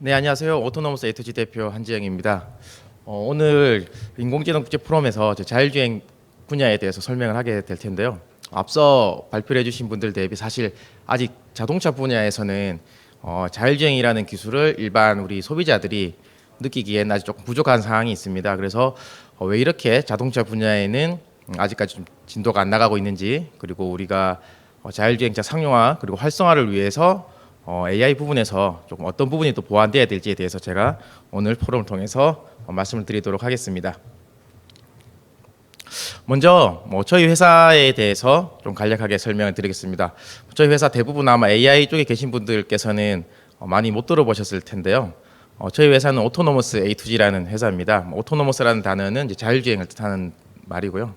네, 안녕하세요. 오토노머스 A2G 대표 한지영입니다. 오늘 인공지능 국제 포럼에서 자율주행 분야에 대해서 설명을 하게 될 텐데요. 앞서 발표를 해주신 분들 대비 사실 아직 자동차 분야에서는 자율주행이라는 기술을 일반 우리 소비자들이 느끼기에는 아직 조금 부족한 상황이 있습니다. 그래서 왜 이렇게 자동차 분야에는 아직까지 좀 진도가 안 나가고 있는지, 그리고 우리가 자율주행차 상용화 그리고 활성화를 위해서 AI 부분에서 조금 어떤 부분이 또 보완돼야 될지에 대해서 제가 오늘 포럼을 통해서 말씀을 드리도록 하겠습니다. 먼저 저희 회사에 대해서 좀 간략하게 설명을 드리겠습니다. 저희 회사 대부분 아마 AI 쪽에 계신 분들께서는 많이 못 들어보셨을 텐데요. 저희 회사는 오토노머스 A2G라는 회사입니다. 오토노머스라는 단어는 이제 자율주행을 뜻하는 말이고요.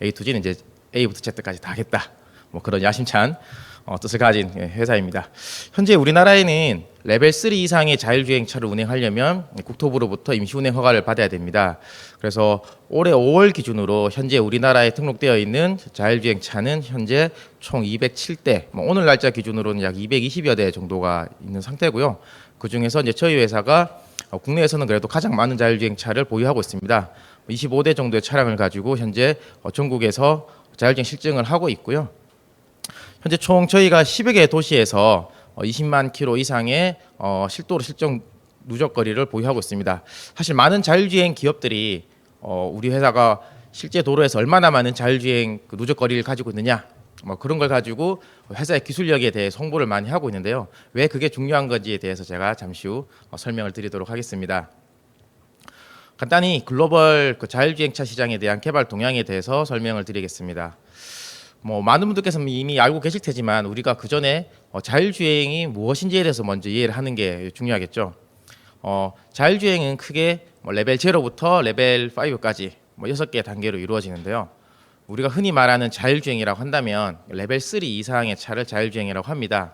A2G는 이제 A부터 Z까지 다 하겠다. 그런 야심찬 뜻을 가진 회사입니다. 현재 우리나라에는 레벨 3 이상의 자율주행차를 운행하려면 국토부로부터 임시운행 허가를 받아야 됩니다. 그래서 올해 5월 기준으로 현재 우리나라에 등록되어 있는 자율주행차는 현재 총 207대, 오늘 날짜 기준으로는 약 220여 대 정도가 있는 상태고요. 그 중에서 이제 저희 회사가 국내에서는 그래도 가장 많은 자율주행차를 보유하고 있습니다. 25대 정도의 차량을 가지고 현재 전국에서 자율주행 실증을 하고 있고요. 현재 총 저희가 10여 개 도시에서 20만 킬로 이상의 실도로 실정 누적거리를 보유하고 있습니다. 사실 많은 자율주행 기업들이 우리 회사가 실제 도로에서 얼마나 많은 자율주행 누적거리를 가지고 있느냐, 그런 걸 가지고 회사의 기술력에 대해 홍보를 많이 하고 있는데요. 왜 그게 중요한 건지에 대해서 제가 잠시 후 설명을 드리도록 하겠습니다. 간단히 글로벌 자율주행차 시장에 대한 개발 동향에 대해서 설명을 드리겠습니다. 많은 분들께서 이미 알고 계실 테지만 우리가 그 전에 자율주행이 무엇인지에 대해서 먼저 이해를 하는 게 중요하겠죠. 자율주행은 크게 레벨 0부터 레벨 5까지 6개 단계로 이루어지는데요. 우리가 흔히 말하는 자율주행이라고 한다면 레벨 3 이상의 차를 자율주행이라고 합니다.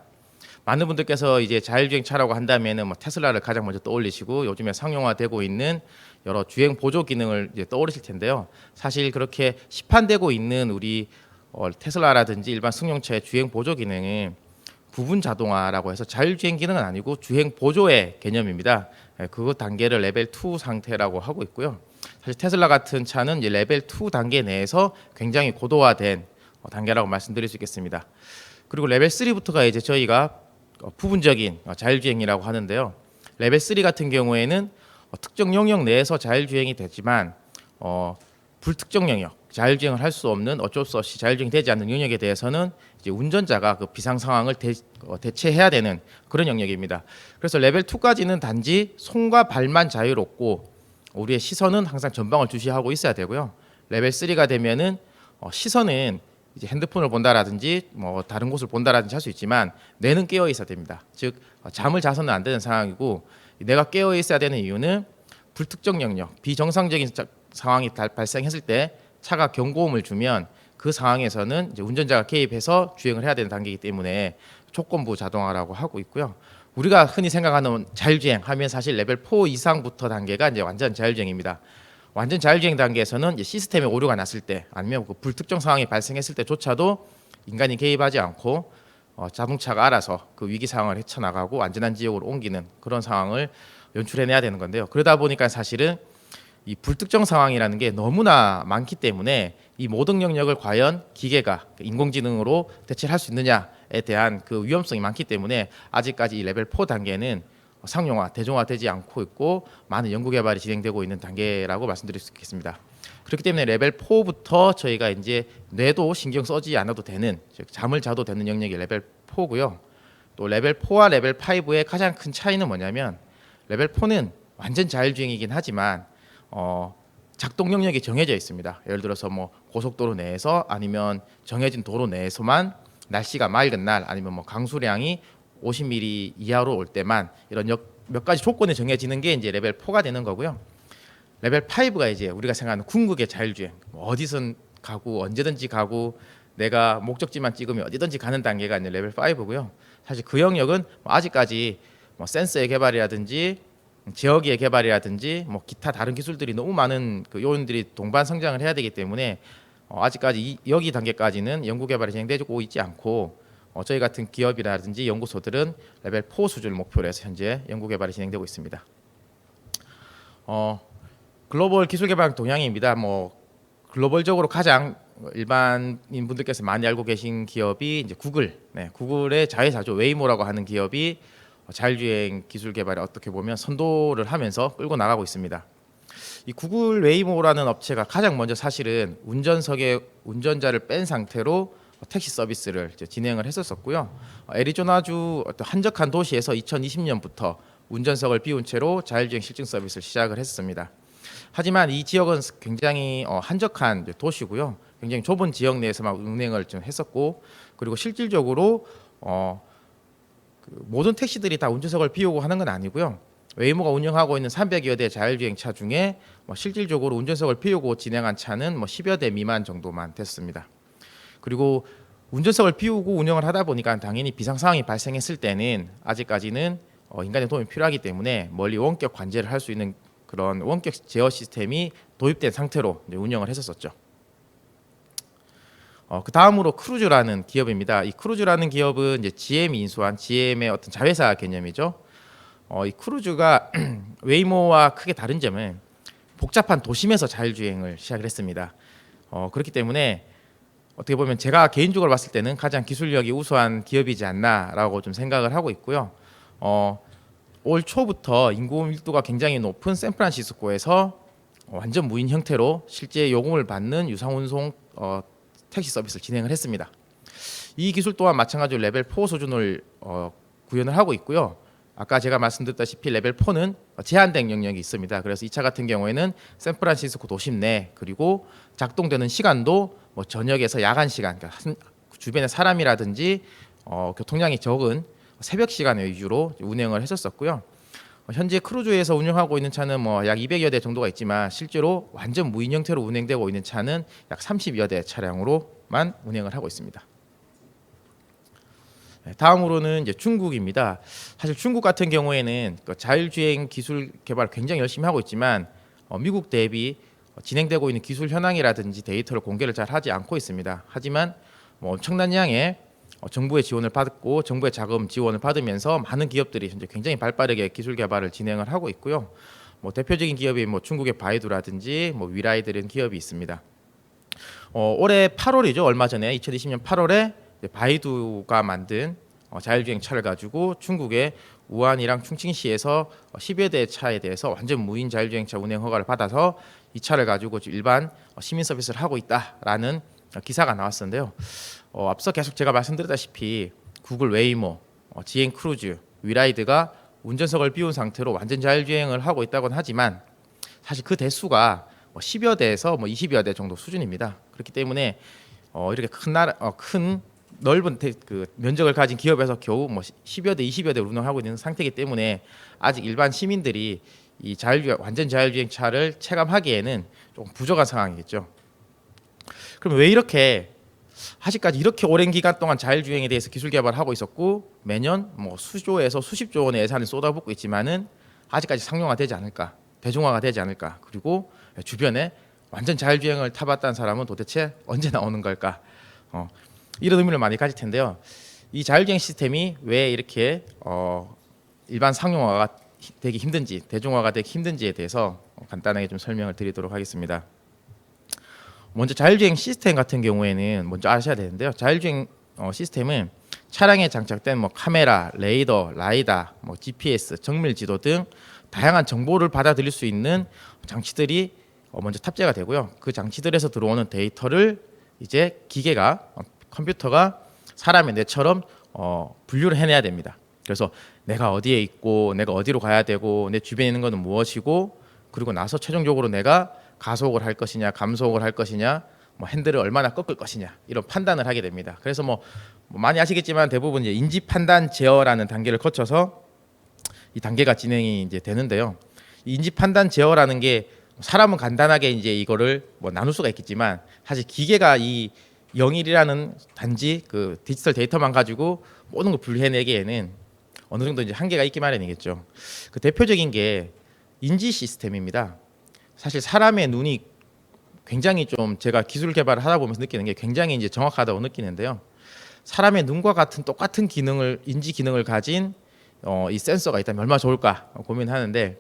많은 분들께서 이제 자율주행 차라고 한다면은 테슬라를 가장 먼저 떠올리시고 요즘에 상용화되고 있는 여러 주행 보조 기능을 이제 떠올리실 텐데요. 사실 그렇게 시판되고 있는 우리 테슬라라든지 일반 승용차의 주행 보조 기능은 부분 자동화라고 해서 자율주행 기능은 아니고 주행 보조의 개념입니다. 그 단계를 레벨 2 상태라고 하고 있고요. 사실 테슬라 같은 차는 이제 레벨 2 단계 내에서 굉장히 고도화된 단계라고 말씀드릴 수 있겠습니다. 그리고 레벨 3부터가 이제 저희가 부분적인 자율주행이라고 하는데요. 레벨 3 같은 경우에는 특정 영역 내에서 자율주행이 되지만 불특정 영역, 자율주행을 할 수 없는 어쩔 수 없이 자율주행이 되지 않는 영역에 대해서는 이제 운전자가 그 비상 상황을 대체해야 되는 그런 영역입니다. 그래서 레벨 2까지는 단지 손과 발만 자유롭고 우리의 시선은 항상 전방을 주시하고 있어야 되고요. 레벨 3가 되면은 시선은 이제 핸드폰을 본다라든지 다른 곳을 본다라든지 할 수 있지만 뇌는 깨어 있어야 됩니다. 즉 잠을 자서는 안 되는 상황이고, 내가 깨어 있어야 되는 이유는 불특정 영역, 비정상적인 상황이 발생했을 때 차가 경고음을 주면 그 상황에서는 이제 운전자가 개입해서 주행을 해야 되는 단계이기 때문에 조건부 자동화라고 하고 있고요. 우리가 흔히 생각하는 자율주행 하면 사실 레벨 4 이상부터 단계가 이제 완전 자율주행입니다. 완전 자율주행 단계에서는 이제 시스템에 오류가 났을 때 아니면 그 불특정 상황이 발생했을 때조차도 인간이 개입하지 않고 자동차가 알아서 그 위기 상황을 헤쳐나가고 안전한 지역으로 옮기는 그런 상황을 연출해내야 되는 건데요. 그러다 보니까 사실은 이 불특정 상황이라는 게 너무나 많기 때문에 이 모든 영역을 과연 기계가 인공지능으로 대체를 할 수 있느냐에 대한 그 위험성이 많기 때문에 아직까지 이 레벨 4 단계는 상용화, 대중화되지 않고 있고 많은 연구 개발이 진행되고 있는 단계라고 말씀드릴 수 있겠습니다. 그렇기 때문에 레벨 4부터 저희가 이제 뇌도 신경 써지 않아도 되는, 즉 잠을 자도 되는 영역이 레벨 4고요. 또 레벨 4와 레벨 5의 가장 큰 차이는 뭐냐면 레벨 4는 완전 자율주행이긴 하지만 작동 영역이 정해져 있습니다. 예를 들어서 고속도로 내에서 아니면 정해진 도로 내에서만 날씨가 맑은 날 아니면 강수량이 50mm 이하로 올 때만 이런 몇 가지 조건이 정해지는 게 이제 레벨 4가 되는 거고요. 레벨 5가 이제 우리가 생각하는 궁극의 자율주행, 어디선 가고 언제든지 가고 내가 목적지만 찍으면 어디든지 가는 단계가 이제 레벨 5고요. 사실 그 영역은 아직까지 센서의 개발이라든지 지역의 개발이라든지 기타 다른 기술들이 너무 많은 그 요인들이 동반 성장을 해야 되기 때문에 아직까지 여기 단계까지는 연구 개발이 진행되고 있지 않고 저희 같은 기업이라든지 연구소들은 레벨 4 수준을 목표로 해서 현재 연구 개발이 진행되고 있습니다. 글로벌 기술 개발 동향입니다. 글로벌적으로 가장 일반인 분들께서 많이 알고 계신 기업이 이제 구글, 구글의 자회사죠. 웨이모라고 하는 기업이 자율주행 기술 개발에 어떻게 보면 선도를 하면서 끌고 나가고 있습니다. 이 구글 웨이모라는 업체가 가장 먼저 사실은 운전석에 운전자를 뺀 상태로 택시 서비스를 진행을 했었고요. 애리조나주 어떤 한적한 도시에서 2020년부터 운전석을 비운 채로 자율주행 실증 서비스를 시작을 했습니다. 하지만 이 지역은 굉장히 한적한 도시고요. 굉장히 좁은 지역 내에서만 운행을 좀 했었고, 그리고 실질적으로 모든 택시들이 다 운전석을 비우고 하는 건 아니고요. 웨이모가 운영하고 있는 300여 대 자율주행 차 중에 실질적으로 운전석을 비우고 진행한 차는 10여 대 미만 정도만 됐습니다. 그리고 운전석을 비우고 운영을 하다 보니까 당연히 비상 상황이 발생했을 때는 아직까지는 인간의 도움이 필요하기 때문에 멀리 원격 관제를 할 수 있는 그런 원격 제어 시스템이 도입된 상태로 운영을 했었죠. 그 다음으로 크루즈라는 기업입니다. 이 크루즈라는 기업은 이제 GM이 인수한 GM의 어떤 자회사 개념이죠. 이 크루즈가 웨이모와 크게 다른 점은 복잡한 도심에서 자율주행을 시작을 했습니다. 그렇기 때문에 어떻게 보면 제가 개인적으로 봤을 때는 가장 기술력이 우수한 기업이지 않나라고 좀 생각을 하고 있고요. 올 초부터 인구 밀도가 굉장히 높은 샌프란시스코에서 완전 무인 형태로 실제 요금을 받는 유상운송 택시 서비스를 진행을 했습니다. 이 기술 또한 마찬가지로 레벨 4 수준을 구현을 하고 있고요. 아까 제가 말씀드렸다시피 레벨 4는 제한된 영역이 있습니다. 그래서 이 차 같은 경우에는 샌프란시스코 도심 내, 그리고 작동되는 시간도 저녁에서 야간 시간, 그러니까 주변에 사람이라든지 교통량이 적은 새벽 시간 위주로 운행을 했었고요. 현재 크루즈에서 운영하고 있는 차는 약 200여 대 정도가 있지만 실제로 완전 무인 형태로 운행되고 있는 차는 약 30여 대 차량으로만 운행을 하고 있습니다. 다음으로는 이제 중국입니다. 사실 중국 같은 경우에는 자율주행 기술 개발 굉장히 열심히 하고 있지만 미국 대비 진행되고 있는 기술 현황이라든지 데이터를 공개를 잘 하지 않고 있습니다. 하지만 엄청난 양의 정부의 지원을 받고 정부의 자금 지원을 받으면서 많은 기업들이 현재 굉장히 발빠르게 기술 개발을 진행을 하고 있고요. 대표적인 기업이 중국의 바이두라든지 위라이드 이런 기업이 있습니다. 올해 8월이죠. 얼마 전에 2020년 8월에 바이두가 만든 자율주행 차를 가지고 중국의 우한이랑 충칭시에서 10여 대 차에 대해서 완전 무인 자율주행차 운행 허가를 받아서 이 차를 가지고 일반 시민 서비스를 하고 있다라는 기사가 나왔었는데요. 앞서 계속 제가 말씀드렸다시피 구글 웨이모, GM 크루즈, 위라이드가 운전석을 비운 상태로 완전 자율주행을 하고 있다고는 하지만 사실 그 대수가 10여 대에서 20여 대 정도 수준입니다. 그렇기 때문에 이렇게 큰 넓은 그 면적을 가진 기업에서 겨우 10여 대, 20여 대 운영하고 있는 상태이기 때문에 아직 일반 시민들이 이 완전 자율주행 차를 체감하기에는 조금 부족한 상황이겠죠. 그럼 왜 이렇게 아직까지 이렇게 오랜 기간 동안 자율주행에 대해서 기술 개발을 하고 있었고 매년 수조에서 수십조 원의 예산을 쏟아붓고 있지만은 아직까지 상용화되지 않을까, 대중화가 되지 않을까, 그리고 주변에 완전 자율주행을 타봤다는 사람은 도대체 언제 나오는 걸까? 이런 의미를 많이 가질 텐데요. 이 자율주행 시스템이 왜 이렇게 일반 상용화가 되기 힘든지, 대중화가 되기 힘든지에 대해서 간단하게 좀 설명을 드리도록 하겠습니다. 먼저 자율주행 시스템 같은 경우에는 먼저 아셔야 되는데요. 자율주행 시스템은 차량에 장착된 카메라, 레이더, 라이다, GPS, 정밀지도 등 다양한 정보를 받아들일 수 있는 장치들이 먼저 탑재가 되고요. 그 장치들에서 들어오는 데이터를 이제 기계가 컴퓨터가 사람의 뇌처럼 분류를 해내야 됩니다. 그래서 내가 어디에 있고 내가 어디로 가야 되고 내 주변에 있는 것은 무엇이고 그리고 나서 최종적으로 내가 가속을 할 것이냐 감속을 할 것이냐 핸들을 얼마나 꺾을 것이냐 이런 판단을 하게 됩니다. 그래서 많이 아시겠지만 대부분 이제 인지 판단 제어라는 단계를 거쳐서 이 단계가 진행이 이제 되는데요. 이 인지 판단 제어라는 게 사람은 간단하게 이제 이거를 나눌 수가 있겠지만 사실 기계가 이 0일이라는 단지 그 디지털 데이터만 가지고 모든 걸 분류해내기에는 어느 정도 이제 한계가 있기 마련이겠죠. 그 대표적인 게 인지 시스템입니다. 사실 사람의 눈이 굉장히 좀 제가 기술 개발을 하다 보면서 느끼는 게 굉장히 이제 정확하다고 느끼는데요. 사람의 눈과 같은 똑같은 기능을 인지 기능을 가진 이 센서가 있다면 얼마나 좋을까 고민하는데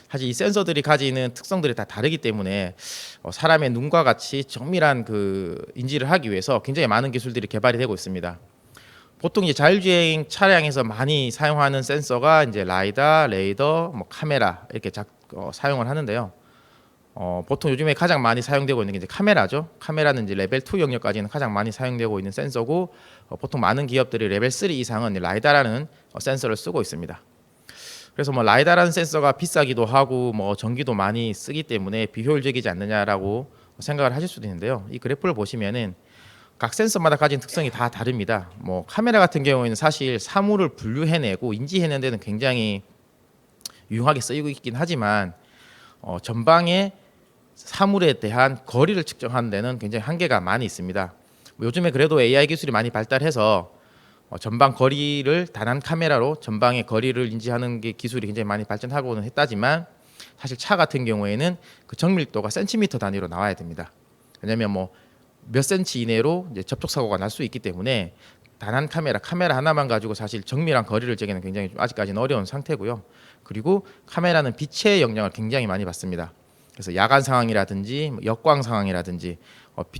사실 이 센서들이 가지는 특성들이 다 다르기 때문에 사람의 눈과 같이 정밀한 그 인지를 하기 위해서 굉장히 많은 기술들이 개발이 되고 있습니다. 보통 이제 자율주행 차량에서 많이 사용하는 센서가 이제 라이다, 레이더, 뭐 카메라 이렇게 사용을 하는데요. 보통 요즘에 가장 많이 사용되고 있는 게 이제 카메라죠. 카메라는 이제 레벨 2 영역까지는 가장 많이 사용되고 있는 센서고 보통 많은 기업들이 레벨 3 이상은 라이다라는 센서를 쓰고 있습니다. 그래서 뭐 라이다라는 센서가 비싸기도 하고 뭐 전기도 많이 쓰기 때문에 비효율적이지 않느냐라고 생각을 하실 수도 있는데요. 이 그래프를 보시면은 각 센서마다 가진 특성이 다 다릅니다. 뭐 카메라 같은 경우에는 사실 사물을 분류해내고 인지해내는 데는 굉장히 유용하게 쓰이고 있긴 하지만 전방의 사물에 대한 거리를 측정하는 데는 굉장히 한계가 많이 있습니다. 뭐 요즘에 그래도 AI 기술이 많이 발달해서 전방 거리를 단한 카메라로 전방의 거리를 인지하는 게 기술이 굉장히 많이 발전하고는 했다지만 사실 차 같은 경우에는 그 정밀도가 센티미터 단위로 나와야 됩니다. 왜냐하면 뭐 몇 센치 이내로 이제 접촉 사고가 날 수 있기 때문에 단한 카메라 하나만 가지고 사실 정밀한 거리를 재기는 굉장히 좀 아직까지는 어려운 상태고요. 그리고 카메라는 빛의 영향을 굉장히 많이 받습니다. 그래서 야간 상황이라든지 역광 상황이라든지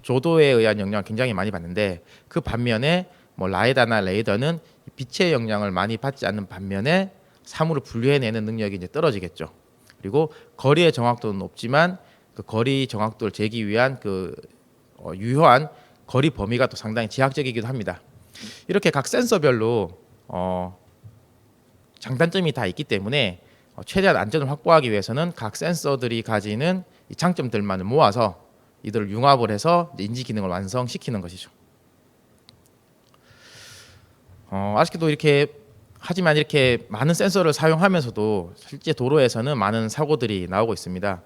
조도에 의한 영향을 굉장히 많이 받는데 그 반면에 뭐 라이다나 레이더는 빛의 영향을 많이 받지 않는 반면에 사물을 분류해내는 능력이 이제 떨어지겠죠. 그리고 거리의 정확도는 높지만 그 거리 정확도를 재기 위한 그 유효한 거리 범위가 또 상당히 제약적이기도 합니다. 이렇게 각 센서별로 장단점이 다 있기 때문에 최대한 안전을 확보하기 위해서는 각 센서들이 가지는 이 장점들만을 모아서 이들을 융합을 해서 인지 기능을 완성시키는 것이죠. 아쉽게도 하지만 이렇게 많은 센서를 사용하면서도 실제 도로에서는 많은 사고들이 나오고 있습니다.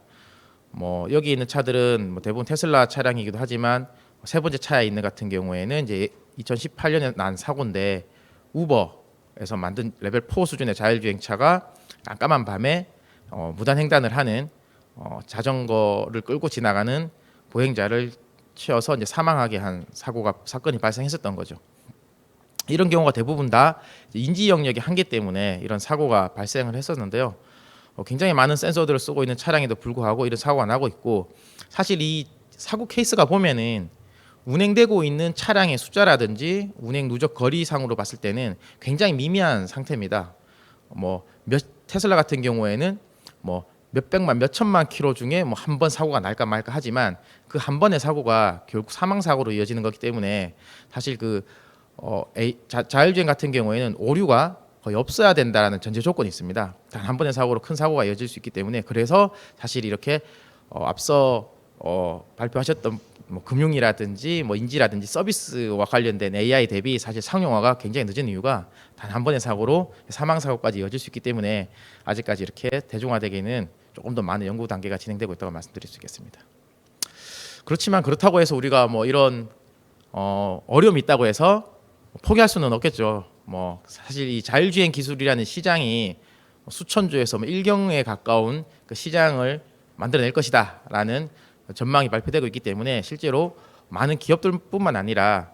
뭐 여기 있는 차들은 뭐 대부분 테슬라 차량이기도 하지만 세 번째 차에 있는 같은 경우에는 이제 2018년에 난 사고인데 우버에서 만든 레벨 4 수준의 자율주행차가 깜깜한 밤에 무단 횡단을 하는 자전거를 끌고 지나가는 보행자를 치어서 이제 사망하게 한 사건이 발생했었던 거죠. 이런 경우가 대부분 다 인지 영역의 한계 때문에 이런 사고가 발생을 했었는데요. 굉장히 많은 센서들을 쓰고 있는 차량에도 불구하고 이런 사고가 나고 있고 사실 이 사고 케이스가 보면은 운행되고 있는 차량의 숫자라든지 운행 누적 거리상으로 봤을 때는 굉장히 미미한 상태입니다. 테슬라 같은 경우에는 몇백만 몇천만 킬로 중에 한 번 사고가 날까 말까 하지만 그 한 번의 사고가 결국 사망 사고로 이어지는 거기 때문에 사실 자율주행 같은 경우에는 오류가 거의 없어야 된다는 전제 조건이 있습니다. 단 한 번의 사고로 큰 사고가 이어질 수 있기 때문에 그래서 사실 이렇게 앞서 발표하셨던 금융이라든지 인지라든지 서비스와 관련된 AI 대비 사실 상용화가 굉장히 늦은 이유가 단 한 번의 사고로 사망 사고까지 이어질 수 있기 때문에 아직까지 이렇게 대중화되기는 조금 더 많은 연구 단계가 진행되고 있다고 말씀드릴 수 있겠습니다. 그렇지만 그렇다고 해서 우리가 이런 어려움이 있다고 해서 포기할 수는 없겠죠. 사실 이 자율주행 기술이라는 시장이 수천조에서 1경에 가까운 그 시장을 만들어낼 것이다라는 전망이 발표되고 있기 때문에 실제로 많은 기업들뿐만 아니라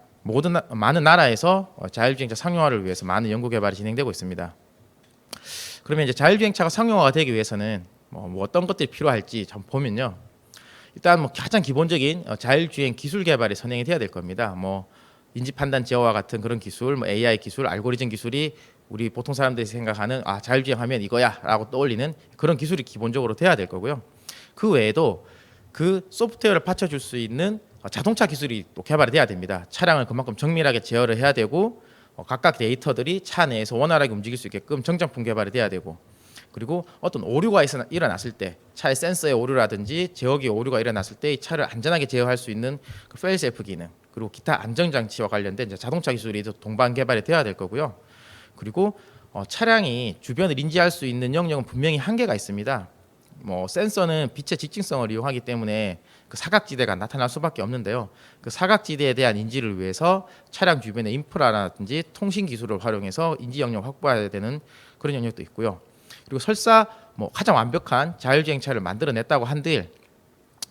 많은 나라에서 자율주행차 상용화를 위해서 많은 연구 개발이 진행되고 있습니다. 그러면 이제 자율주행차가 상용화가 되기 위해서는 어떤 것들이 필요할지 좀 보면요. 일단 가장 기본적인 자율주행 기술 개발이 선행이 돼야 될 겁니다. 인지 판단 제어와 같은 그런 기술, AI 기술, 알고리즘 기술이 우리 보통 사람들이 생각하는 자율주행하면 이거야라고 떠올리는 그런 기술이 기본적으로 돼야 될 거고요. 그 외에도 그 소프트웨어를 받쳐줄 수 있는 자동차 기술이 또 개발이 돼야 됩니다. 차량을 그만큼 정밀하게 제어를 해야 되고 각각 데이터들이 차 내에서 원활하게 움직일 수 있게끔 정장품 개발이 돼야 되고 그리고 어떤 오류가 일어났을 때 차의 센서의 오류라든지 제어기의 오류가 일어났을 때 이 차를 안전하게 제어할 수 있는 그 페일세이프 기능 그리고 기타 안전장치와 관련된 이제 자동차 기술이 동반 개발이 돼야 될 거고요. 그리고 차량이 주변을 인지할 수 있는 영역은 분명히 한계가 있습니다. 센서는 빛의 직진성을 이용하기 때문에 그 사각지대가 나타날 수밖에 없는데요. 그 사각지대에 대한 인지를 위해서 차량 주변의 인프라라든지 통신 기술을 활용해서 인지 영역 확보해야 되는 그런 영역도 있고요. 그리고 설사 가장 완벽한 자율주행차를 만들어냈다고 한들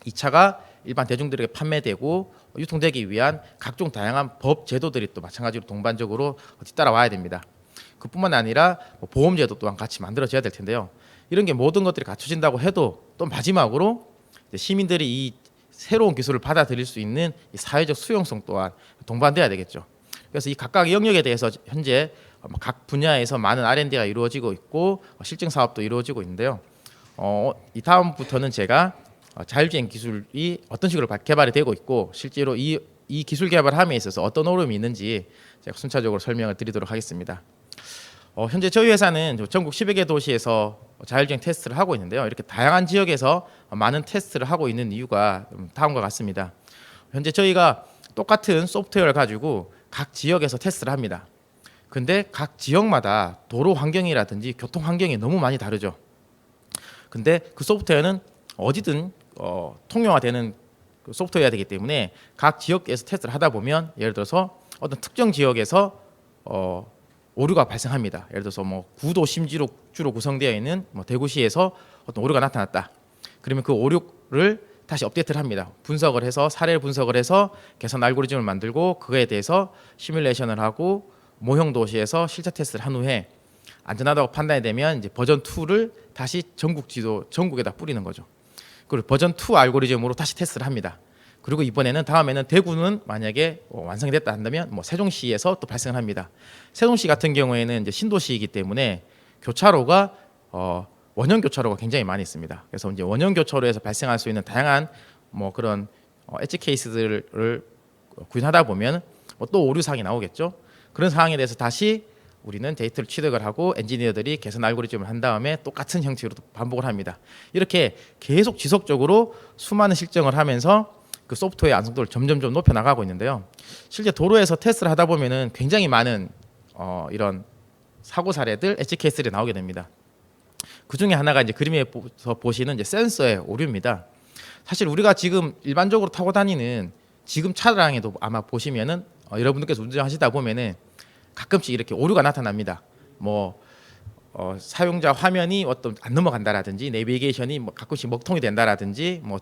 이 차가 일반 대중들에게 판매되고 유통되기 위한 각종 다양한 법 제도들이 또 마찬가지로 동반적으로 뒤따라와야 됩니다. 그뿐만 아니라 뭐 보험제도 또한 같이 만들어져야 될 텐데요. 이런 게 모든 것들이 갖춰진다고 해도 또 마지막으로 시민들이 이 새로운 기술을 받아들일 수 있는 이 사회적 수용성 또한 동반돼야 되겠죠. 그래서 이 각각 영역에 대해서 현재 각 분야에서 많은 R&D가 이루어지고 있고 실증 사업도 이루어지고 있는데요. 이 다음부터는 제가 자율주행 기술이 어떤 식으로 개발이 되고 있고 실제로 이 기술 개발함에 있어서 어떤 어려움이 있는지 제가 순차적으로 설명을 드리도록 하겠습니다. 현재 저희 회사는 전국 10여 개 도시에서 자율주행 테스트를 하고 있는데요. 이렇게 다양한 지역에서 많은 테스트를 하고 있는 이유가 다음과 같습니다. 현재 저희가 똑같은 소프트웨어를 가지고 각 지역에서 테스트를 합니다. 근데 각 지역마다 도로 환경이라든지 교통 환경이 너무 많이 다르죠. 근데 그 소프트웨어는 어디든 통용화되는 그 소프트웨어가 되기 때문에 각 지역에서 테스트를 하다 보면 예를 들어서 어떤 특정 지역에서 오류가 발생합니다. 예를 들어서 뭐 구도 심지로 주로 구성되어 있는 뭐 대구시에서 어떤 오류가 나타났다. 그러면 그 오류를 다시 업데이트를 합니다. 분석을 해서 사례를 분석을 해서 개선 알고리즘을 만들고 그거에 대해서 시뮬레이션을 하고 모형 도시에서 실제 테스트를 한 후에 안전하다고 판단이 되면 이제 버전 2를 다시 전국에다 뿌리는 거죠. 그리고 버전 2 알고리즘으로 다시 테스트를 합니다. 그리고 다음에는 대구는 만약에 완성이 됐다 한다면 뭐 세종시에서 또 발생을 합니다. 세종시 같은 경우에는 이제 신도시이기 때문에 교차로가 원형 교차로가 굉장히 많이 있습니다. 그래서 이제 원형 교차로에서 발생할 수 있는 다양한 뭐 그런 엣지 케이스들을 구현하다 보면 또 오류 사항이 나오겠죠. 그런 상황에 대해서 다시 우리는 데이터를 취득을 하고 엔지니어들이 개선 알고리즘을 한 다음에 똑같은 형식으로 반복을 합니다. 이렇게 계속 지속적으로 수많은 실증을 하면서 그 소프트웨어 안성도를 점점 높여 나가고 있는데요. 실제 도로에서 테스트를 하다 보면은 굉장히 많은 이런 사고 사례들, 엣지 케이스들이 나오게 됩니다. 그 중에 하나가 이제 그림에서 보시는 이제 센서의 오류입니다. 사실 우리가 지금 일반적으로 타고 다니는 지금 차량에도 아마 보시면은 여러분들께서 운전하시다 보면은 가끔씩 이렇게 오류가 나타납니다. 뭐 사용자 화면이 안 넘어간다라든지 내비게이션이 뭐 가끔씩 먹통이 된다라든지 뭐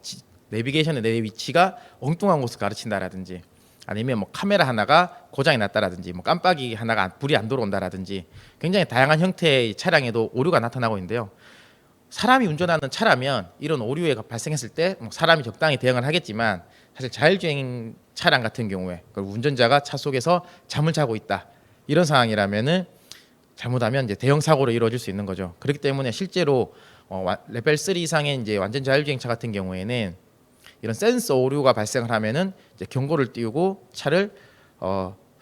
내비게이션의 내 위치가 엉뚱한 곳을 가르친다라든지 아니면 뭐 카메라 하나가 고장이 났다라든지 뭐 깜빡이 하나가 불이 안 들어온다라든지 굉장히 다양한 형태의 차량에도 오류가 나타나고 있는데요. 사람이 운전하는 차라면 이런 오류가 발생했을 때 사람이 적당히 대응을 하겠지만 사실 자율주행 차량 같은 경우에 운전자가 차 속에서 잠을 자고 있다 이런 상황이라면은 잘못하면 이제 대형 사고로 이루어질 수 있는 거죠. 그렇기 때문에 실제로 레벨 3 이상의 이제 완전 자율주행차 같은 경우에는 이런 센서 오류가 발생을 하면은 이제 경고를 띄우고 차를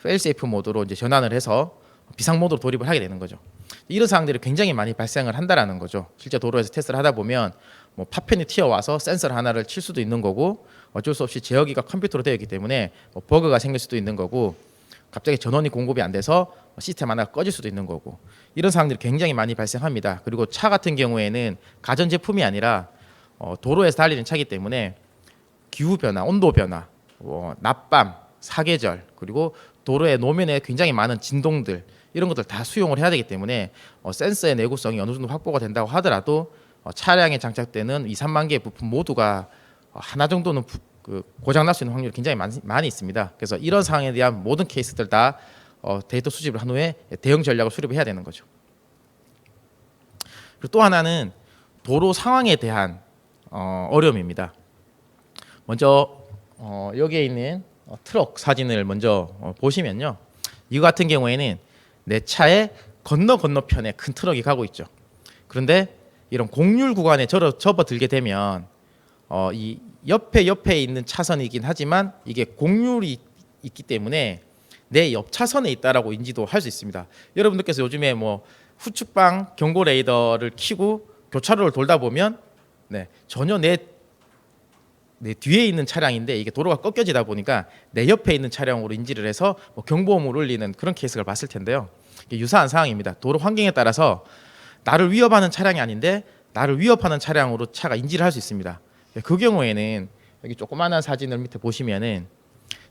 페일세이프 모드로 이제 전환을 해서 비상 모드로 돌입을 하게 되는 거죠. 이런 상황들이 굉장히 많이 발생을 한다라는 거죠. 실제 도로에서 테스트를 하다 보면 뭐 파편이 튀어와서 센서를 하나를 칠 수도 있는 거고 어쩔 수 없이 제어기가 컴퓨터로 되어 있기 때문에 뭐 버그가 생길 수도 있는 거고 갑자기 전원이 공급이 안 돼서 시스템 하나가 꺼질 수도 있는 거고 이런 상황들이 굉장히 많이 발생합니다. 그리고 차 같은 경우에는 가전 제품이 아니라 도로에서 달리는 차이기 때문에 기후 변화, 온도 변화, 낮밤, 사계절 그리고 도로의 노면에 굉장히 많은 진동들 이런 것들 다 수용을 해야 되기 때문에 센서의 내구성이 어느 정도 확보가 된다고 하더라도 차량에 장착되는 2, 3만 개의 부품 모두가 하나 정도는 고장 날 수 있는 확률이 굉장히 많이 있습니다. 그래서 이런 상황에 대한 모든 케이스들 다 데이터 수집을 한 후에 대응 전략을 수립을 해야 되는 거죠. 그리고 또 하나는 도로 상황에 대한 어려움입니다. 먼저 여기에 있는 트럭 사진을 먼저 보시면요. 이거 같은 경우에는 내 차의 건너편에 큰 트럭이 가고 있죠. 그런데 이런 공률 구간에 접어들게 되면 이 옆에 있는 차선이긴 하지만 이게 공률이 있기 때문에 내 옆 차선에 있다라고 인지도 할 수 있습니다. 여러분들께서 요즘에 뭐 후측방 경고 레이더를 켜고 교차로를 돌다 보면 전혀 내 뒤에 있는 차량인데 이게 도로가 꺾여지다 보니까 내 옆에 있는 차량으로 인지를 해서 뭐 경보음을 울리는 그런 케이스를 봤을 텐데요. 이게 유사한 상황입니다. 도로 환경에 따라서 나를 위협하는 차량이 아닌데 나를 위협하는 차량으로 차가 인지를 할 수 있습니다. 그 경우에는 여기 조그마한 사진을 밑에 보시면은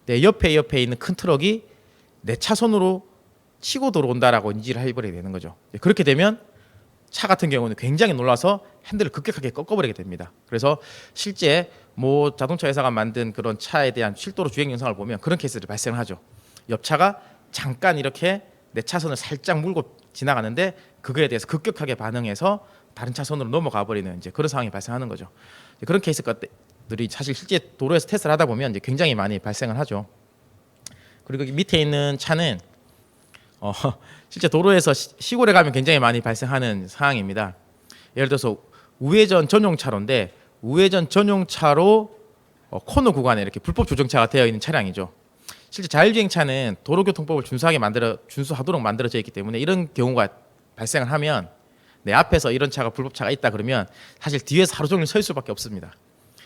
내 옆에 있는 큰 트럭이 내 차선으로 치고 들어온다라고 인지를 해버리게 되는 거죠. 그렇게 되면 차 같은 경우는 굉장히 놀라서 핸들을 급격하게 꺾어버리게 됩니다. 그래서 실제 뭐 자동차 회사가 만든 그런 차에 대한 실도로 주행 영상을 보면 그런 케이스들이 발생하죠. 옆차가 잠깐 이렇게 내 차선을 살짝 물고 지나가는데 그거에 대해서 급격하게 반응해서 다른 차선으로 넘어가 버리는 이제 그런 상황이 발생하는 거죠. 그런 케이스들이 사실 실제 도로에서 테스트를 하다 보면 이제 굉장히 많이 발생을 하죠. 그리고 밑에 있는 차는 실제 도로에서 시골에 가면 굉장히 많이 발생하는 상황입니다. 예를 들어서 우회전 전용 차로인데 우회전 전용 차로 코너 구간에 이렇게 불법 조정차가 되어 있는 차량이죠. 실제 자율주행차는 도로교통법을 준수하도록 만들어져 있기 때문에 이런 경우가 발생을 하면 내 앞에서 이런 차가 불법차가 있다 그러면 사실 뒤에서 하루 종일 설 수밖에 없습니다.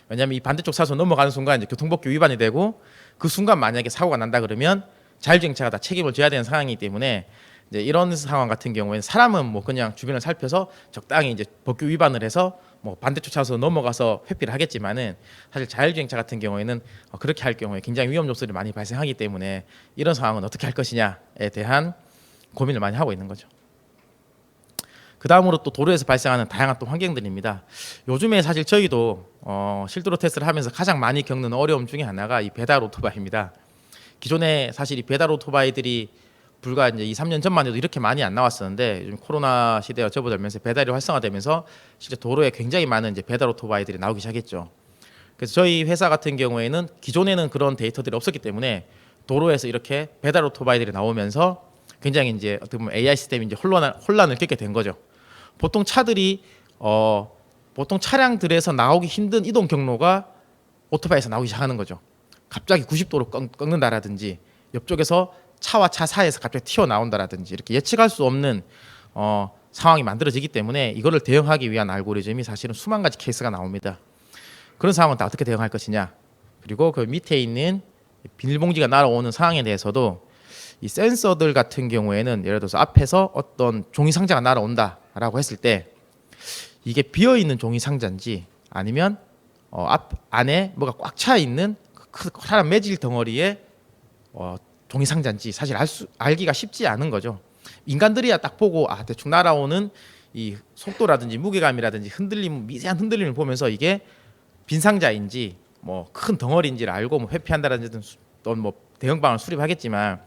왜냐하면 이 반대쪽 차선 넘어가는 순간 이제 교통법규 위반이 되고 그 순간 만약에 사고가 난다 그러면 자율주행차가 다 책임을 져야 되는 상황이기 때문에 이제 이런 상황 같은 경우에는 사람은 뭐 그냥 주변을 살펴서 적당히 이제 법규 위반을 해서 뭐 반대쪽 차선 넘어가서 회피를 하겠지만은 사실 자율주행차 같은 경우에는 그렇게 할 경우에 굉장히 위험 요소들이 많이 발생하기 때문에 이런 상황은 어떻게 할 것이냐에 대한 고민을 많이 하고 있는 거죠. 그 다음으로 또 도로에서 발생하는 다양한 또 환경들입니다. 요즘에 사실 저희도 실도로 테스트를 하면서 가장 많이 겪는 어려움 중에 하나가 이 배달 오토바이입니다. 기존에 사실 이 배달 오토바이들이 불과 이제 2, 3년 전만 해도 이렇게 많이 안 나왔었는데 요즘 코로나 시대가 접어들면서 배달이 활성화되면서 실제 도로에 굉장히 많은 이제 배달 오토바이들이 나오기 시작했죠. 그래서 저희 회사 같은 경우에는 기존에는 그런 데이터들이 없었기 때문에 도로에서 이렇게 배달 오토바이들이 나오면서 굉장히 이제 어떻게 보면 AI 시스템이 이제 혼란을 겪게 된 거죠. 보통 차량들에서 나오기 힘든 이동 경로가 오토바이에서 나오기 시작하는 거죠. 갑자기 90도로 꺾는다라든지 옆쪽에서 차와 차 사이에서 갑자기 튀어나온다라든지 이렇게 예측할 수 없는 상황이 만들어지기 때문에 이거를 대응하기 위한 알고리즘이 사실은 수만 가지 케이스가 나옵니다. 그런 상황은 다 어떻게 대응할 것이냐. 그리고 그 밑에 있는 비닐봉지가 날아오는 상황에 대해서도 이 센서들 같은 경우에는 예를 들어서 앞에서 어떤 종이 상자가 날아온다라고 했을 때 이게 비어 있는 종이 상자인지 아니면 안에 뭐가 꽉 차 있는 커다란 매질 덩어리에 종이 상자인지 사실 알기가 쉽지 않은 거죠. 인간들이야 딱 보고 대충 날아오는 이 속도라든지 무게감이라든지 미세한 흔들림을 보면서 이게 빈 상자인지 뭐 큰 덩어리인지를 알고 뭐 회피한다든지 또는 뭐 대응방을 수립하겠지만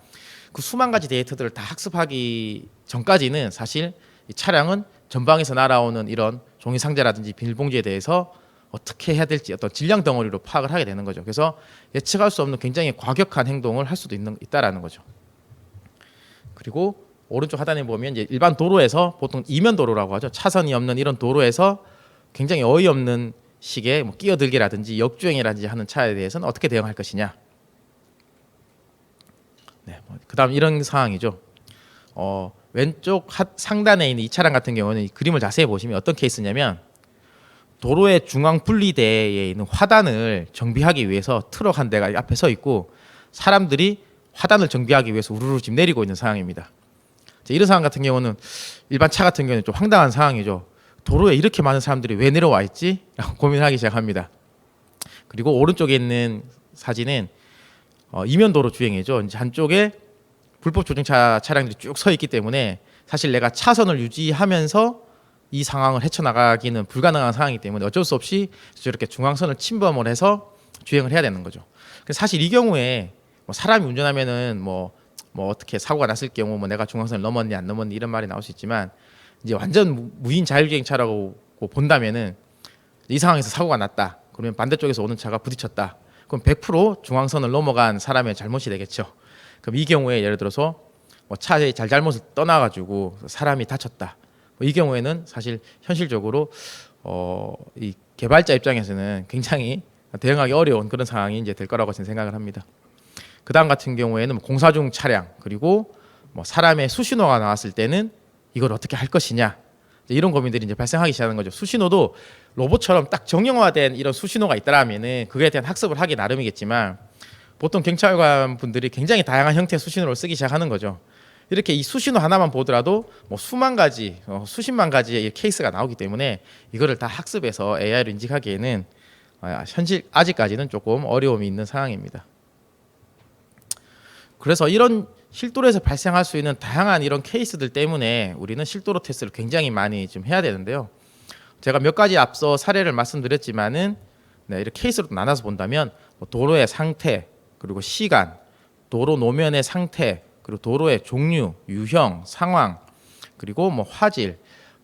그 수만 가지 데이터들을 다 학습하기 전까지는 사실 이 차량은 전방에서 날아오는 이런 종이 상자라든지 비닐봉지에 대해서 어떻게 해야 될지 어떤 질량 덩어리로 파악을 하게 되는 거죠. 그래서 예측할 수 없는 굉장히 과격한 행동을 할 수도 있다라는 거죠. 그리고 오른쪽 하단에 보면 이제 일반 도로에서 보통 이면 도로라고 하죠. 차선이 없는 이런 도로에서 굉장히 어이없는 식의 뭐 끼어들기라든지 역주행이라든지 하는 차에 대해서는 어떻게 대응할 것이냐. 네, 그다음 이런 상황이죠. 왼쪽 상단에 있는 이 차량 같은 경우는 이 그림을 자세히 보시면 어떤 케이스냐면 도로의 중앙 분리대에 있는 화단을 정비하기 위해서 트럭 한 대가 앞에 서 있고 사람들이 화단을 정비하기 위해서 우르르 지금 내리고 있는 상황입니다. 이런 상황 같은 경우는 일반 차 같은 경우는 좀 황당한 상황이죠. 도로에 이렇게 많은 사람들이 왜 내려와 있지? 라고 고민하기 시작합니다. 그리고 오른쪽에 있는 사진은 이면도로 주행이죠. 이제 한쪽에 불법 조정차 차량들이 쭉 서 있기 때문에 사실 내가 차선을 유지하면서 이 상황을 헤쳐나가기는 불가능한 상황이기 때문에 어쩔 수 없이 저렇게 중앙선을 침범을 해서 주행을 해야 되는 거죠. 사실 이 경우에 뭐 사람이 운전하면은 뭐 어떻게 사고가 났을 경우 뭐 내가 중앙선을 넘었니 안 넘었니 이런 말이 나올 수 있지만 이제 완전 무인 자율주행차라고 본다면은 이 상황에서 사고가 났다. 그러면 반대쪽에서 오는 차가 부딪혔다. 그럼 100% 중앙선을 넘어간 사람의 잘못이 되겠죠. 그럼 이 경우에 예를 들어서 뭐 차의 잘못을 떠나가지고 사람이 다쳤다. 이 경우에는 사실 현실적으로 이 개발자 입장에서는 굉장히 대응하기 어려운 그런 상황이 이제 될 거라고 저는 생각을 합니다. 그 다음 같은 경우에는 공사 중 차량 그리고 뭐 사람의 수신호가 나왔을 때는 이걸 어떻게 할 것이냐 이런 고민들이 이제 발생하기 시작하는 거죠. 수신호도 로봇처럼 딱 정형화된 이런 수신호가 있다라면은 그거에 대한 학습을 하기 나름이겠지만 보통 경찰관 분들이 굉장히 다양한 형태의 수신호를 쓰기 시작하는 거죠. 이렇게 이 수신호 하나만 보더라도 뭐 수만 가지, 수십만 가지의 케이스가 나오기 때문에 이거를 다 학습해서 AI로 인식하기에는 아직까지는 조금 어려움이 있는 상황입니다. 그래서 이런 실도로에서 발생할 수 있는 다양한 이런 케이스들 때문에 우리는 실도로 테스트를 굉장히 많이 좀 해야 되는데요. 제가 몇 가지 앞서 사례를 말씀드렸지만은 네, 이렇게 케이스로 나눠서 본다면 도로의 상태, 그리고 시간, 도로 노면의 상태, 그리고 도로의 종류, 유형, 상황, 그리고 뭐 화질,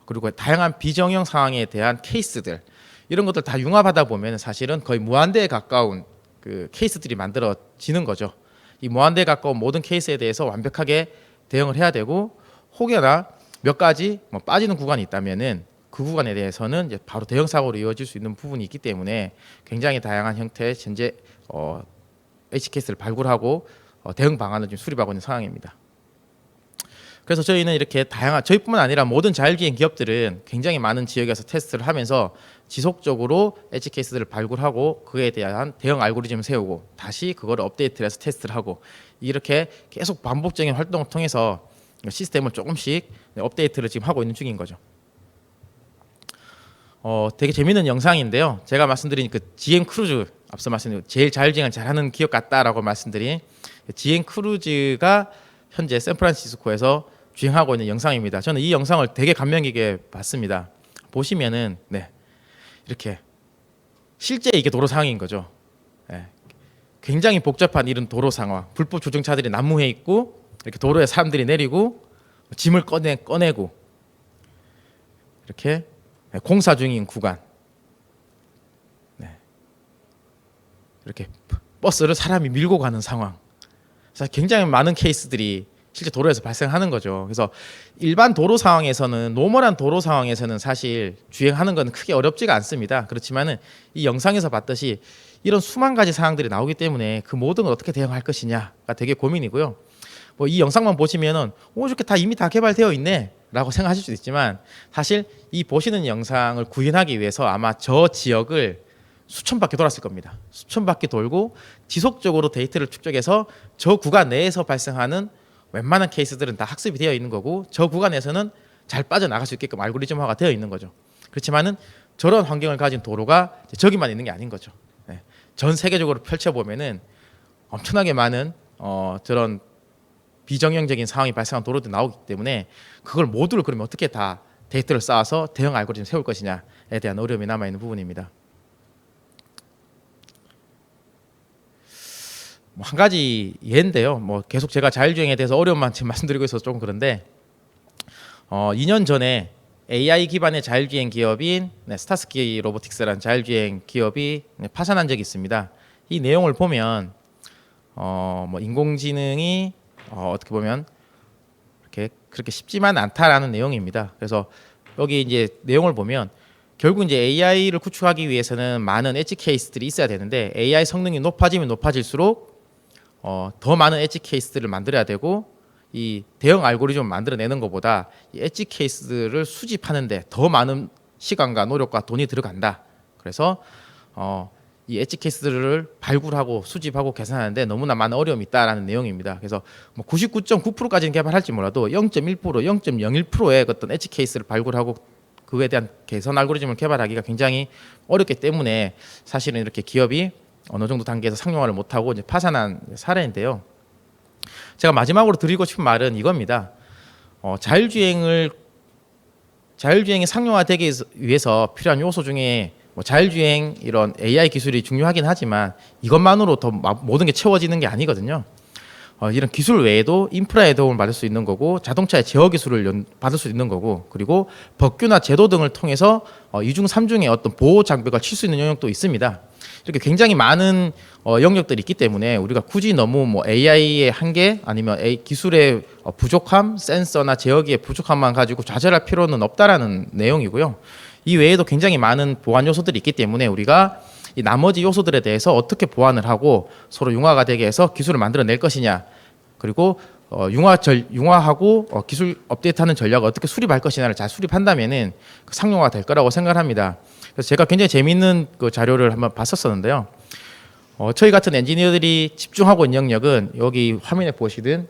그리고 다양한 비정형 상황에 대한 케이스들, 이런 것들 다 융합하다 보면 사실은 거의 무한대에 가까운 그 케이스들이 만들어지는 거죠. 이 무한대에 가까운 모든 케이스에 대해서 완벽하게 대응을 해야 되고, 혹여나 몇 가지 뭐 빠지는 구간이 있다면은 그 구간에 대해서는 이제 바로 대형 사고로 이어질 수 있는 부분이 있기 때문에 굉장히 다양한 형태의 현재 H 케이스를 발굴하고 대응 방안을 지금 수립하고 있는 상황입니다. 그래서 저희는 이렇게 다양한, 저희뿐만 아니라 모든 자율주행 기업들은 굉장히 많은 지역에서 테스트를 하면서 지속적으로 엣지 케이스들을 발굴하고 그에 대한 대응 알고리즘을 세우고 다시 그거를 업데이트를 해서 테스트를 하고, 이렇게 계속 반복적인 활동을 통해서 시스템을 조금씩 업데이트를 지금 하고 있는 중인 거죠. 되게 재밌는 영상인데요. 제가 말씀드린 그 GM 크루즈, 앞서 말씀드린 제일 자율주행을 잘하는 기업 같다라고 말씀드린 GM 크루즈가 현재 샌프란시스코에서 주행하고 있는 영상입니다. 저는 이 영상을 되게 감명 깊게 봤습니다. 보시면은 네, 이렇게 실제 이게 도로 상황인 거죠. 네, 굉장히 복잡한 이런 도로 상황, 불법 조정차들이 난무해 있고, 이렇게 도로에 사람들이 내리고 짐을 꺼내고 이렇게 공사 중인 구간, 네, 이렇게 버스를 사람이 밀고 가는 상황, 그래서 굉장히 많은 케이스들이 실제 도로에서 발생하는 거죠. 그래서 일반 도로 상황에서는, 노멀한 도로 상황에서는 사실 주행하는 건 크게 어렵지가 않습니다. 그렇지만은 이 영상에서 봤듯이 이런 수만 가지 상황들이 나오기 때문에 그 모든 걸 어떻게 대응할 것이냐가 되게 고민이고요. 뭐 이 영상만 보시면은 이렇게 다 이미 다 개발되어 있네 라고 생각하실 수도 있지만, 사실 이 보시는 영상을 구현하기 위해서 아마 저 지역을 수천 바퀴 돌았을 겁니다. 수천 바퀴 돌고 지속적으로 데이터를 축적해서 저 구간 내에서 발생하는 웬만한 케이스들은 다 학습이 되어 있는 거고, 저 구간에서는 잘 빠져나갈 수 있게끔 알고리즘화가 되어 있는 거죠. 그렇지만은 저런 환경을 가진 도로가 저기만 있는 게 아닌 거죠. 네. 전 세계적으로 펼쳐보면은 엄청나게 많은 저런 비정형적인 상황이 발생한 도로도 나오기 때문에 그걸 모두를 그러면 어떻게 다 데이터를 쌓아서 대응 알고리즘 세울 것이냐에 대한 어려움이 남아있는 부분입니다. 뭐 한 가지 예인데요. 뭐 계속 제가 자율주행에 대해서 어려움만 지금 말씀드리고 있어서 조금 그런데, 2년 전에 AI 기반의 자율주행 기업인 스타스키 로보틱스라는 자율주행 기업이 파산한 적이 있습니다. 이 내용을 보면 뭐 인공지능이 어떻게 보면 그렇게 쉽지만 않다라는 내용입니다. 그래서 여기 이제 내용을 보면 결국 이제 AI를 구축하기 위해서는 많은 엣지 케이스들이 있어야 되는데, AI 성능이 높아지면 높아질수록 더 많은 엣지 케이스들을 만들어야 되고, 이 대응 알고리즘을 만들어내는 것보다 이 엣지 케이스들을 수집하는데 더 많은 시간과 노력과 돈이 들어간다. 그래서 이 엣지 케이스들을 발굴하고 수집하고 계산하는데 너무나 많은 어려움이 있다라는 내용입니다. 그래서 뭐 99.9%까지는 개발할지 몰라도 0.1%, 0.01%의 어떤 엣지 케이스를 발굴하고 그에 대한 개선 알고리즘을 개발하기가 굉장히 어렵기 때문에 사실은 이렇게 기업이 어느 정도 단계에서 상용화를 못하고 이제 파산한 사례인데요. 제가 마지막으로 드리고 싶은 말은 이겁니다. 자율주행이 상용화되기 위해서 필요한 요소 중에 뭐 자율주행 이런 AI 기술이 중요하긴 하지만 이것만으로 더 모든 게 채워지는 게 아니거든요. 이런 기술 외에도 인프라의 도움을 받을 수 있는 거고, 자동차의 제어 기술을 받을 수 있는 거고, 그리고 법규나 제도 등을 통해서 2중 3중의 어떤 보호 장벽을 칠 수 있는 영역도 있습니다. 이렇게 굉장히 많은 영역들이 있기 때문에 우리가 굳이 너무 뭐 AI의 한계 아니면 기술의 부족함, 센서나 제어기의 부족함만 가지고 좌절할 필요는 없다라는 내용이고요. 이 외에도 굉장히 많은 보완 요소들이 있기 때문에 우리가 이 나머지 요소들에 대해서 어떻게 보완을 하고 서로 융화가 되게 해서 기술을 만들어낼 것이냐, 그리고 융화하고 기술 업데이트하는 전략을 어떻게 수립할 것이냐를 잘 수립한다면은 상용화가 될 거라고 생각합니다. 그래서 제가 굉장히 재미있는 그 자료를 한번 봤었는데요. 저희 같은 엔지니어들이 집중하고 있는 영역은 여기 화면에 보시든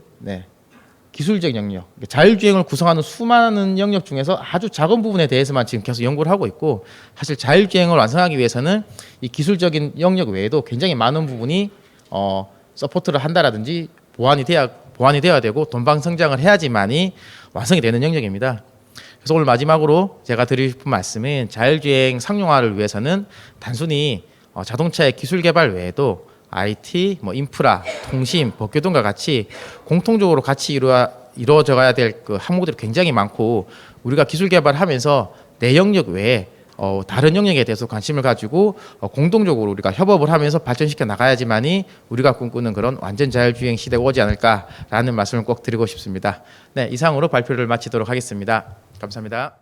기술적 영역, 자율주행을 구성하는 수많은 영역 중에서 아주 작은 부분에 대해서만 지금 계속 연구를 하고 있고, 사실 자율주행을 완성하기 위해서는 이 기술적인 영역 외에도 굉장히 많은 부분이 서포트를 한다라든지 보완이 보완이 되어야 되고 돈방 성장을 해야지만이 완성이 되는 영역입니다. 그래서 오늘 마지막으로 제가 드리고 싶은 말씀은 자율주행 상용화를 위해서는 단순히 자동차의 기술 개발 외에도 IT, 인프라, 통신, 법규등과 같이 공통적으로 같이 이루어져야 될 그 항목들이 굉장히 많고 우리가 기술 개발하면서 내 영역 외에 다른 영역에 대해서 관심을 가지고 공동적으로 우리가 협업을 하면서 발전시켜 나가야지만이 우리가 꿈꾸는 그런 완전 자율주행 시대가 오지 않을까라는 말씀을 꼭 드리고 싶습니다. 네, 이상으로 발표를 마치도록 하겠습니다. 감사합니다.